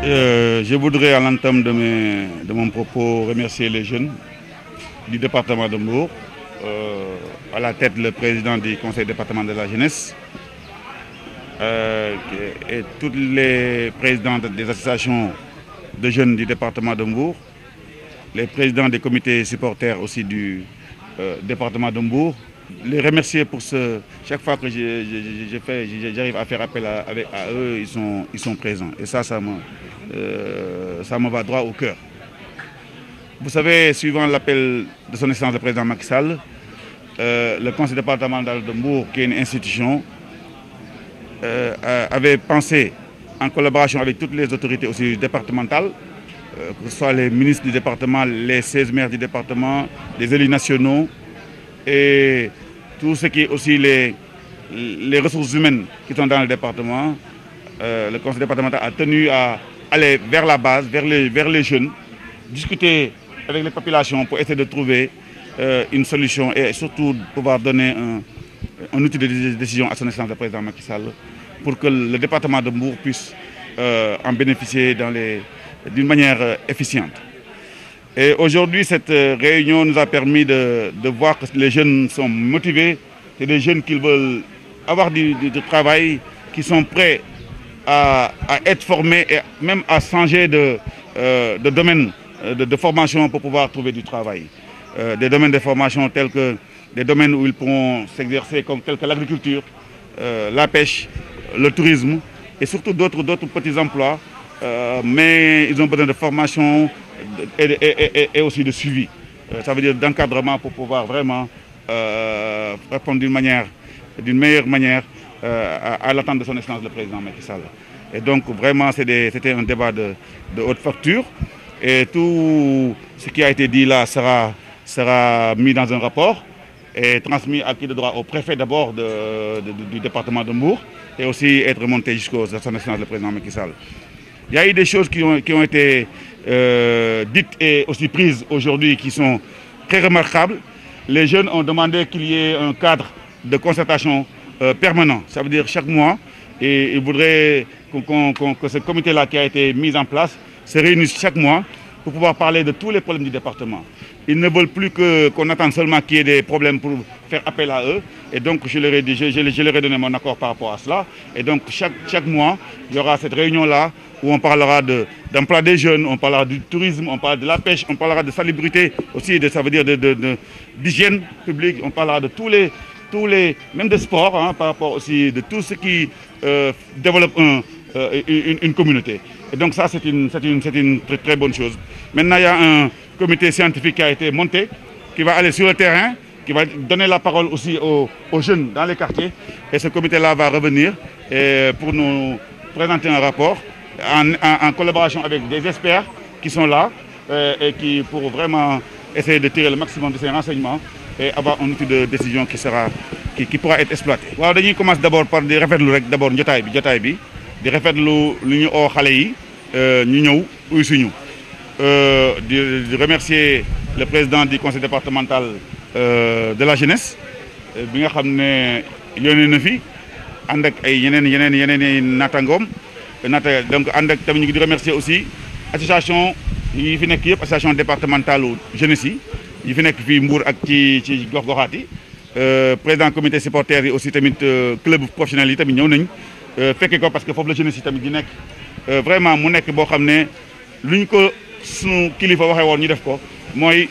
Je voudrais à l'entame de mon propos remercier les jeunes du département de Mbour, à la tête le président du conseil départemental de la jeunesse et tous les présidents des associations de jeunes du département de Mbour, les présidents des comités supporters aussi du département de Mbour. Les remercier pour chaque fois que j'arrive à faire appel à eux, ils sont présents. Et ça me va droit au cœur. Vous savez, suivant l'appel de son Excellence le président Macky Sall, le conseil départemental de Mbour, qui est une institution, avait pensé, en collaboration avec toutes les autorités aussi départementales, que ce soit les ministres du département, les 16 maires du département, les élus nationaux, et tout ce qui est aussi les ressources humaines qui sont dans le département, le conseil départemental a tenu à aller vers la base, vers les jeunes, discuter avec les populations pour essayer de trouver une solution et surtout pouvoir donner un outil de décision à son Excellence le président Macky Sall pour que le département de Mbour puisse en bénéficier d'une manière efficiente. Et aujourd'hui, cette réunion nous a permis de voir que les jeunes sont motivés. C'est des jeunes qui veulent avoir du travail, qui sont prêts à être formés et même à changer de domaine de formation pour pouvoir trouver du travail. Des domaines de formation tels que des domaines où ils pourront s'exercer tels que l'agriculture, la pêche, le tourisme et surtout d'autres petits emplois. Mais ils ont besoin de formation et aussi de suivi. Ça veut dire d'encadrement pour pouvoir vraiment répondre d'une meilleure manière à l'attente de son Excellence le président Macky Sall. Et donc vraiment c'était un débat de haute facture et tout ce qui a été dit là sera mis dans un rapport et transmis à qui de droit au préfet d'abord du département de Mbour et aussi être remonté jusqu'à son Excellence le président Macky Sall. Il y a eu des choses qui ont été dites et aussi prises aujourd'hui qui sont très remarquables. Les jeunes ont demandé qu'il y ait un cadre de concertation permanent, ça veut dire chaque mois, et ils voudraient que ce comité-là qui a été mis en place se réunisse chaque mois pour pouvoir parler de tous les problèmes du département. Ils ne veulent plus qu'on attende seulement qu'il y ait des problèmes pour faire appel à eux. Et donc, je leur ai donné mon accord par rapport à cela. Et donc, chaque mois, il y aura cette réunion-là où on parlera d'emploi des jeunes, on parlera du tourisme, on parlera de la pêche, on parlera de salubrité aussi, ça veut dire d'hygiène publique, on parlera de tous les même de sport, hein, par rapport aussi de tout ce qui développe une communauté. Et donc ça, c'est une très, très bonne chose. Maintenant, il y a un comité scientifique qui a été monté, qui va aller sur le terrain, qui va donner la parole aussi aux jeunes dans les quartiers. Et ce comité-là va revenir pour nous présenter un rapport en collaboration avec des experts qui sont là et qui pour vraiment essayer de tirer le maximum de ces renseignements et avoir un outil de décision qui pourra être exploité. Waaw, dañuy commencer d'abord par di rafetlu rek d'abord jotaay bi di rafetlu lu ñu oo xale yi ñu ñëw uy suñu di remercier le président du conseil départemental de la jeunesse bi nga xam ne yónnee na fi ànd ak ay yeneen naataangoom donc ànd ak tamit ñu ngi di remercier aussi association yi fi nekk yëpp association départementale jeunesse yi fi nekk fii Mbour ak ci gox-goxaat yi président comité supporter yi aussi tamit club professionnel yi tamit ñëw nañ fekke ko parce que foofu la jeunesse yi tamit di nekk vraiment mu nekk boo xam ne lu ñu ko suñu kilifa waxee woon ñu def ko mooy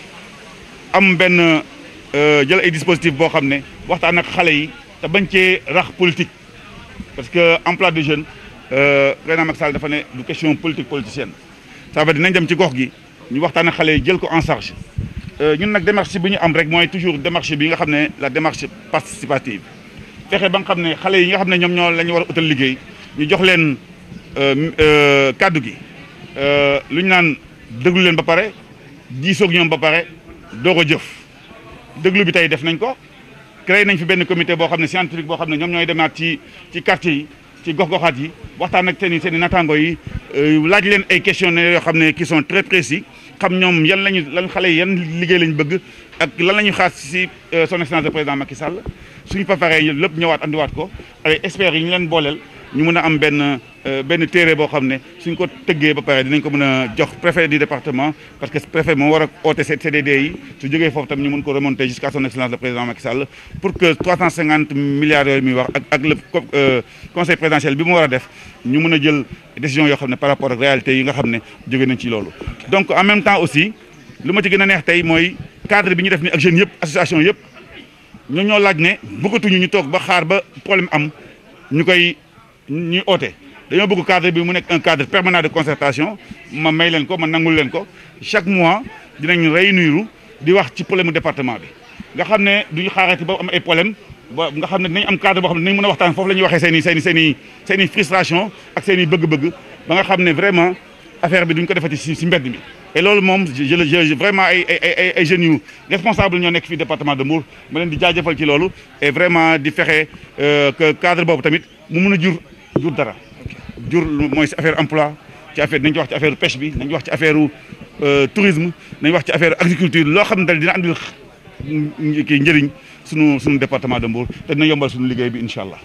am benn jël ay dispositif boo xam ne waxtaan ak xale yi te bañ cee rax politique parce que emploi de jeunes président Macky Sall dafa ne du question politique politicienne ça veut dire nañ dem ci gox gi ñu waxtaan ak xale yi jël ko en charge ñun nag démarche bi ñu am rek mooy toujours démarche bi nga xam ne la démarche participative fexe ba nga xam ne xale yi nga xam ne ñoom la ñu war a utal liggéey ñu jox leen kàddu gi lu ñu naan déglu leen ba pare diisoog ñoom ba pare doog a jëf déglu bi tey def nañ ko créé nañ fi benn comité boo xam ne scientifique boo xam ne ñoom ñooy demaat ci quartier yi ci gox-goxaat yi waxtaan ak seen i naataango yi laaj leen ay questionnaires yoo xam ne qui sont très précis xam ñoom lan xale yi yan liggéey lañ bëgg ak lan la ñuy xaar si son excellence le président Macky Sall suñu fa paree lépp ñëwaat andiwaat ko ay experts yi ñu leen booleel ñu mën a am benn téere boo xam ne suñ ko tëggee ba pare dinañ ko mën a jox préfet du département parce que préfet moo war a oote CDD yi su jógee foofu tam ñu mën ko remonter jusqu'à son excellence le président Macky Sall pour que 350 milliards yooyu muy wax ak le conseil présidentiel bi mu war a def ñu mën a jël décision yoo xam ne par rapport ak réalité yi nga xam ne jóge nañ ci loolu. donc en même temps aussi lu ma ci gën a neex tey mooy cadre bi ñu def ni ak jeunes yëpp association yëpp ñoo laaj ne bëggatuñu ñu toog ba xaar ba problème am ñuy oote dañoo bëgg cadre bi mu nekk un cadre permanent de concertation ma may leen ko ma nangul leen ko chaque mois dinañ réunir di wax ci problème département bi nga xam ne duñu xaarati ba am ay problème ba nga xam ne dinañ am cadre boo xam ne dinañ mën a waxtaan foofu la ñuy waxee seen i frustration ak seen i bëgg-bëgg ba nga xam ne vraiment affaire bi duñ ko defati si mbedd mi. et loolu moom je vraiment ay jeunes yu responsable ñoo nekk fii département de Mbour ma leen di jaajëfal ci loolu et vraiment di fexe que cadre boobu tamit mu mun a jur dara jur mooy si affaire emploi ci affaire nañ ci wax ci affaire pêche bi nañ wax ci affaire tourisme nañ wax ci affaire agriculture loo xam ne dal dina andil kii njëriñ sunu département de Mbour te dina yombal suñu liggéey bi incha allah.